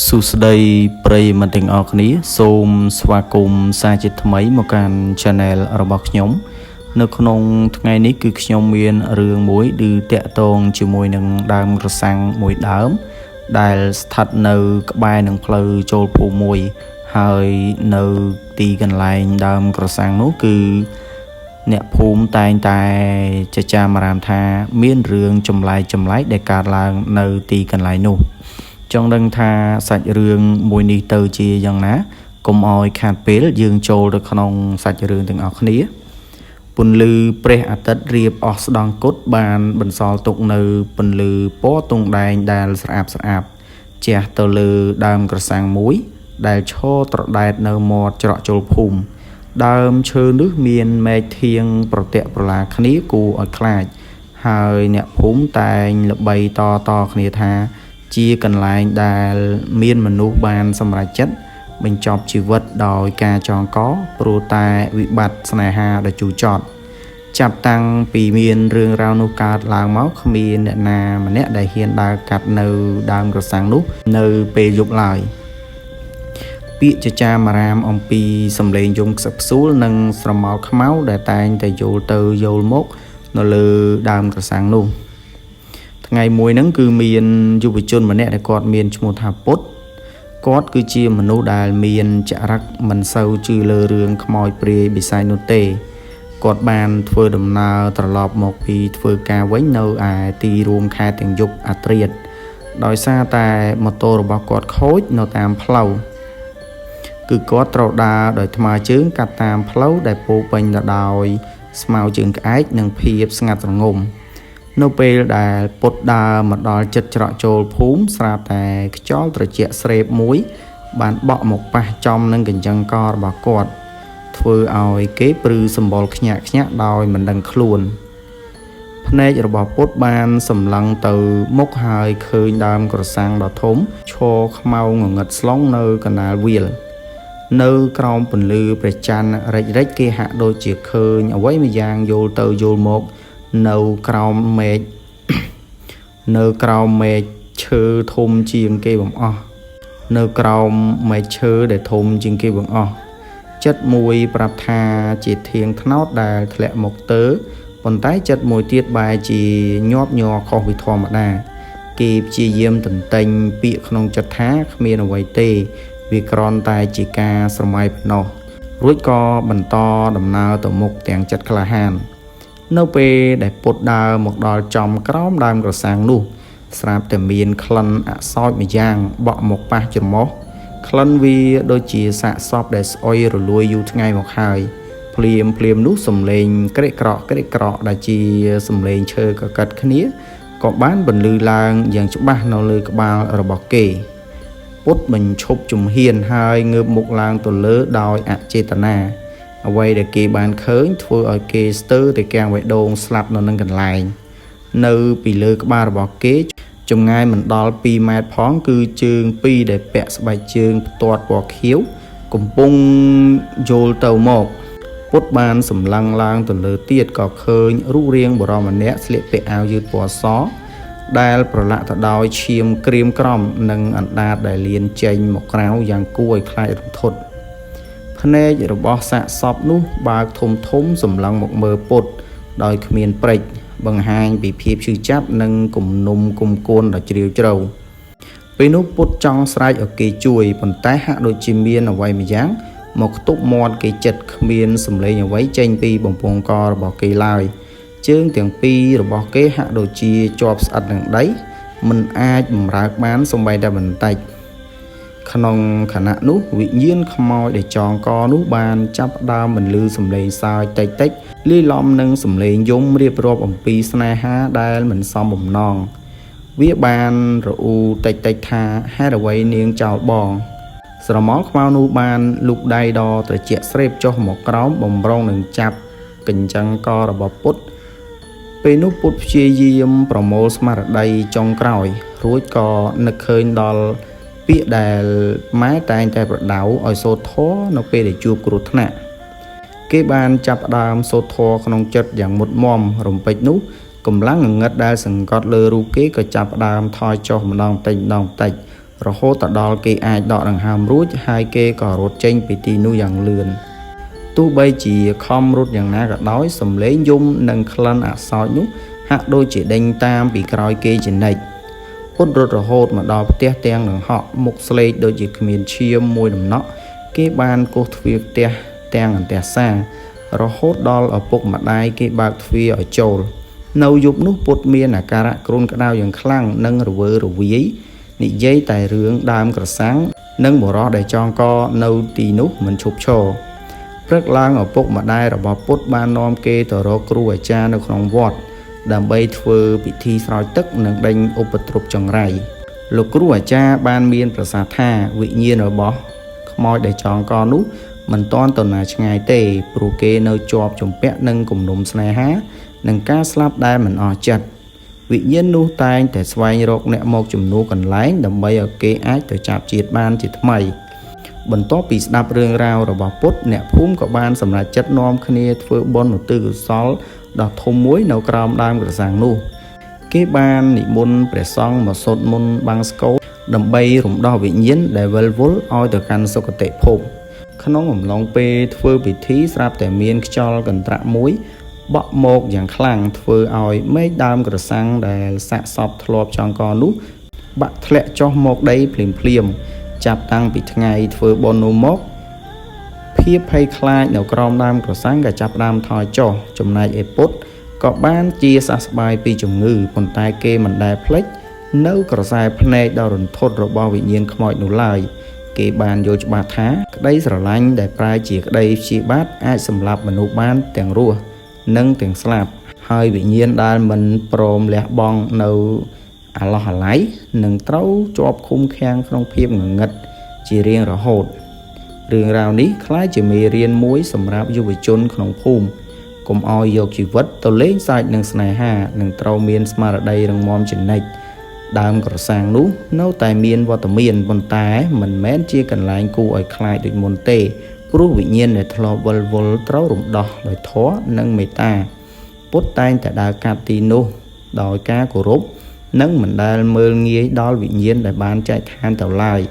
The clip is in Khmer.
សួស្តីប្រិយមិត្តទាំងអស់គ្នាសូមស្វាគមន៍សាជាថ្មីមកកាន់ Channel របស់ខ្ញុំនៅក្នុងថ្ងៃនេះគឺខ្ញុំមានរឿងមួយគឺតាក់ទងជាមួយនឹងដើមក្រសាំងមួយដើមដែលស្ថិតនៅក្បែរនឹងផ្លូវចូលភូមិមួយហើយនៅទីកន្លែងដើមក្រសាំងនោះគឺអ្នកភូមិតែងតែចចាមអារាមថាមានរឿងចម្លែកដែលកើតឡើងនៅទីកន្លែងនោះចង់ដឹងថាសាច់រឿងមួយនេះទៅជាយ៉ាងណាកុំឲ្យខាតពេលយើងចូលទៅក្នុងសាច់រឿងទាំងអស់គ្នាពន្លឺព្រះអាទិត្យរៀបអស់ស្ដង់គត់បានបន្សល់ទុកនៅពន្លឺពណ៌ទង់ដែងដែលស្អាតជះទៅលើដើមក្រសាំងមួយដែលឈរត្រដែតនៅមាត់ច្រកចូលភូមិដើមឈើនោះមានមែកធៀងប្រទាក់ប្រឡាគ្នាគួរឲ្យខ្លាចហើយអ្នកភូមិតែងល្បីតគ្នាថាជាកន្លែងដែលមានមនុស្សបានសម្រេចចិត្តបញ្ចប់ជីវិតដោយការចងកព្រោះតែវិបត្តិស្នេហាដ៏ជូរចត់ចាប់តាំងពីមានរឿងរ៉ាវនោះកើតឡើងមកគ្មានអ្នកណាម្នាក់ដែលហ៊ានដើរកាត់នៅដើមក្រសាំងនោះនៅពេលយប់ឡើយពាក្យចចាមអារាមអំពីសម្លេងយំខ្សឹកខ្សួលនិងស្រមោលខ្មៅដែលតែងតែយល់ទៅយល់មកនៅលើដើមក្រសាំងនោះថ្ងៃមួយហ្នឹងគឺមានយុវជនម្នាក់ដែលគាត់មានឈ្មោះថាពុតគាត់គឺជាមនុស្សដែលមានចរិតមិនសូវជឿលើរឿងខ្មោចព្រាយបិសាចនោះទេគាត់បានធ្វើដំណើរត្រឡប់មកពីធ្វើការវិញនៅឯទីរួមខេត្តទាំងយប់អាត្រៀតដោយសារតែម៉ូតូរបស់គាត់ខូចនៅតាមផ្លូវគឺគាត់ត្រូវដើរដោយថ្មើរជើងកាត់តាមផ្លូវដែលពោពេញទៅដោយស្មៅជើងក្អែកនិងភាពស្ងាត់ស្រងំនៅពេលដែលពុតដើរមកដល់ចិត្តច្រកចូលភូមិស្រាប់តែខ្យល់ត្រជាក់ស្រេបមួយបានបក់មកប៉ះចំនឹងកញ្ចឹងករបស់គាត់ធ្វើឲ្យគេព្រឺសម្បល់ខ្ញាក់ដោយមិនដឹងខ្លួនភ្នែករបស់ពុតបានសម្លឹងទៅមុខហើយឃើញដើមក្រសាំងដ៏ធំឈរខ្មៅងងឹតស្លុងនៅកណ្ដាលវាលនៅក្រោមពន្លឺព្រះច័ន្ទរិចគេហាក់ដូចជាឃើញអ្វីមួយយ៉ាងយល់ទៅយល់មកនៅក្រោមមេឃឈើធំជាងគេបង្អស់នៅក្រោមមែកឈើដែលធំជាងគេបង្អស់ចិត្តមួយប្រាប់ថាជាធៀងថ្នោតដែលធ្លាក់មកទៅប៉ុន្តែចិត្តមួយទៀតបែរជាញាប់ញ័រខុសពីធម្មតាគេព្យាយាមទន្ទិញពាក្យក្នុងចិត្តថាគ្មានអ្វីទេវាគ្រាន់តែជាការស្រមៃប៉ុណ្ណោះរួចក៏បន្តដំណើរទៅមុខទាំងចិត្តក្លាហាននៅពេលដែលពុតដើរមកដល់ចំក្រោមដើមក្រសាំងនោះស្រាប់តែមានក្លិនអសោចម្យ៉ាងបក់មកប៉ះច្រមុះក្លិនវាដូចជាសាកសពដែលស្អុយរលួយយូរថ្ងៃមកហើយភ្លាមនោះសំឡេងក្រេកក្រក់ដែលជាសំឡេងឈើកកិតគ្នាក៏បានបន្លឺឡើងយ៉ាងច្បាស់នៅលើក្បាលរបស់គេពុតបញ្ឈប់ជំហានហើយងើបមុខឡើងទៅលើដោយអចេតនាអ្វីដែលគេបានឃើញធ្វើឲ្យគេស្ទើរតែកាំងបេះដូងស្លាប់នៅនឹងកន្លែងនៅពីលើក្បាលរបស់គេចម្ងាយមិនដល់2ម៉ែត្រផងគឺជើង2ដែលពាក់ស្បែកជើងផ្ទាត់ពណ៌ខៀវកំពុងយល់ទៅមកពុតបានសម្លឹងឡើងទៅលើទៀតក៏ឃើញរូបរាងបុរសម្នាក់ស្លៀកពាក់អាវយឺតពណ៌សដែលប្រឡាក់ទៅដោយឈាមក្រៀមក្រំនិងអណ្ដាតដែលលៀនចេញមកក្រៅយ៉ាងគួរឲ្យខ្លាចរន្ធត់ភ្នែករបស់សាកសពនោះបើកធំសម្លឹងមកមើលពុតដោយគ្មានព្រិចបង្ហាញពីភាពឈឺចាប់និងគំនុំគុំគួនដ៏ជ្រាលជ្រៅពេលនោះពុតចង់ស្រែកឲ្យគេជួយប៉ុន្តែហាក់ដូចជាមានអ្វីម្យ៉ាងមកខ្ទប់មាត់គេចិត្តគ្មានសម្លេងអ្វីចេញពីបំពង់ករបស់គេឡើយជើងទាំងពីររបស់គេហាក់ដូចជាជាប់ស្អិតនឹងដីមិនអាចបំរើកបានសូម្បីតែបន្តិចក្នុងខណៈនោះវិញ្ញាណខ្មោចដែលចងកនោះបានចាប់ផ្ដើមបន្លឺសម្លេងសើចតិចលាយឡំនឹងសម្លេងយំរៀបរាប់អំពីស្នេហាដែលមិនសមបំណងវាបានរអ៊ូតិចថាហេតុអ្វីនាងចោលបងស្រមោលខ្មៅនោះបានលូកដៃដ៏ត្រជាក់ស្រេបចុះមកក្រោមបំរុងនឹងចាប់កញ្ចឹងករបស់ពុតពេលនោះពុតព្យាយាមប្រមូលស្មារតីចុងក្រោយរួចក៏នឹកឃើញដល់ពាក្យដែលម៉ែតែងតែប្រដៅឲ្យសូត្រធម៌នៅពេលដែលជួបគ្រោះថ្នាក់គេបានចាប់ផ្ដើមសូត្រធម៌ក្នុងចិត្តយ៉ាងមុតមមរំពេចនោះកម្លាំងងងឹតដែលសង្កត់លើរូបគេក៏ចាប់ផ្ដើមថយចុះម្ដងតិច រហូតដល់គេអាចដកដង្ហើមរួចហើយគេក៏រត់ចេញពីទីនោះយ៉ាងលឿនទោះបីជាខំរត់យ៉ាងណាក៏ដោយសំឡេងយំនិងក្លិនអាសោចនោះហាក់ដូចជាដេញតាមពីក្រោយគេជានិច្ចពុតរត់រហូតមកដល់ផ្ទះទាំងនឹងហក់មុខស្លេកដូចជាគ្មានឈាមមួយដំណក់គេបានកោសទ្វារផ្ទះទាំងអន្ទះសារហូតដល់ឪពុកម្ដាយគេបើកទ្វារឲ្យចូលនៅយប់នោះពុតមានអាការៈគ្រុនក្តៅយ៉ាងខ្លាំងនិងរវើរវាយនិយាយតែរឿងដើមក្រសាំងនិងបុរសដែលចងកនៅទីនោះមិនឈប់ឈរព្រឹកឡើងឪពុកម្ដាយរបស់ពុតបាននាំគេទៅរកគ្រូអាចារ្យនៅក្នុងវត្តដើម្បីធ្វើពិធីស្រោចទឹកនិងដេញឧបទ្រពចង្រៃលោកគ្រូអាចារ្យបានមានប្រសាសន៍ថាវិញ្ញាណរបស់ខ្មោចដែលចងកនោះមិនតាន់ទៅណាឆ្ងាយទេព្រោះគេនៅជាប់ជំពាក់នឹងគំនុំស្នេហានិងការស្លាប់ដែលមិនអស់ចិត្តវិញ្ញាណនោះតែងតែស្វែងរកអ្នកមកជំនួសកន្លែងដើម្បីឲ្យគេអាចទៅចាប់ជាតិបានជាថ្មីបន្ទាប់ពីស្ដាប់រឿងរ៉ាវរបស់ពុទ្ធអ្នកភូមិក៏បានសម្រេចចិត្តនាំគ្នាធ្វើបុណ្យឧទ្ទិសកុសលដ៏ធំមួយនៅក្រោមដើមក្រសាំងនោះគេបាននិមន្តព្រះសង្ឃមកសូត្រមន្តបង្សុកូលដើម្បីរំដោះវិញ្ញាណដែលវិលវល់ឲ្យទៅកាន់សុគតិភពក្នុងអំឡុងពេលធ្វើពិធីស្រាប់តែមានខ្យល់កន្ត្រាក់មួយបក់មកយ៉ាងខ្លាំងធ្វើឲ្យមេឃដើមក្រសាំងដែលសាកសពធ្លាប់ចងកនោះបាក់ធ្លាក់ចុះមកដីភ្លាមៗចាប់តាំងពីថ្ងៃធ្វើបុណ្យនោះមកភាពភ័យខ្លាចនៅក្រោមដើមក្រសាំងក៏ចាប់ផ្ដើមថយចុះចំណែកឯពុទ្ធក៏បានជាសះស្បើយពីជំងឺប៉ុន្តែគេមិនដែលភ្លេចនៅក្រសែភ្នែកដ៏រន្ធត់របស់វិញ្ញាណខ្មោចនោះឡើយគេបានយល់ច្បាស់ថាក្តីស្រឡាញ់ដែលប្រែជាក្តីព្យាបាទអាចសម្លាប់មនុស្សបានទាំងរស់និងទាំងស្លាប់ហើយវិញ្ញាណដែលមិនព្រមលះបង់នៅអាឡោះអាល័យនឹងត្រូវជាប់ឃុំឃាំងក្នុងភាពងងឹតជារៀងរហូតរឿងរ៉ាវនេះคล้ายជាមេរៀនមួយសម្រាប់យុវជនក្នុងភូមិកុំឲ្យយកជីវិតទៅលេងសើចនឹងស្នេហានិងត្រូវមានស្មារតីរឹងមាំជានិច្ចដើមក្រសាំងនោះនៅតែមានវត្តមានប៉ុន្តែមិនមែនជាកន្លែងគួរឲ្យខ្លាចដូចមុនទេព្រោះវិញ្ញាណដែលធ្លាប់វិលវល់ត្រូវរំដោះដោយធម៌និងមេត្តាពុទ្ធតែងតែដើរកាត់ទីនោះដោយការគោរពនិងមិនដែលមើលងាយដល់វិញ្ញាណដែលបានចែកឋានទៅឡើយ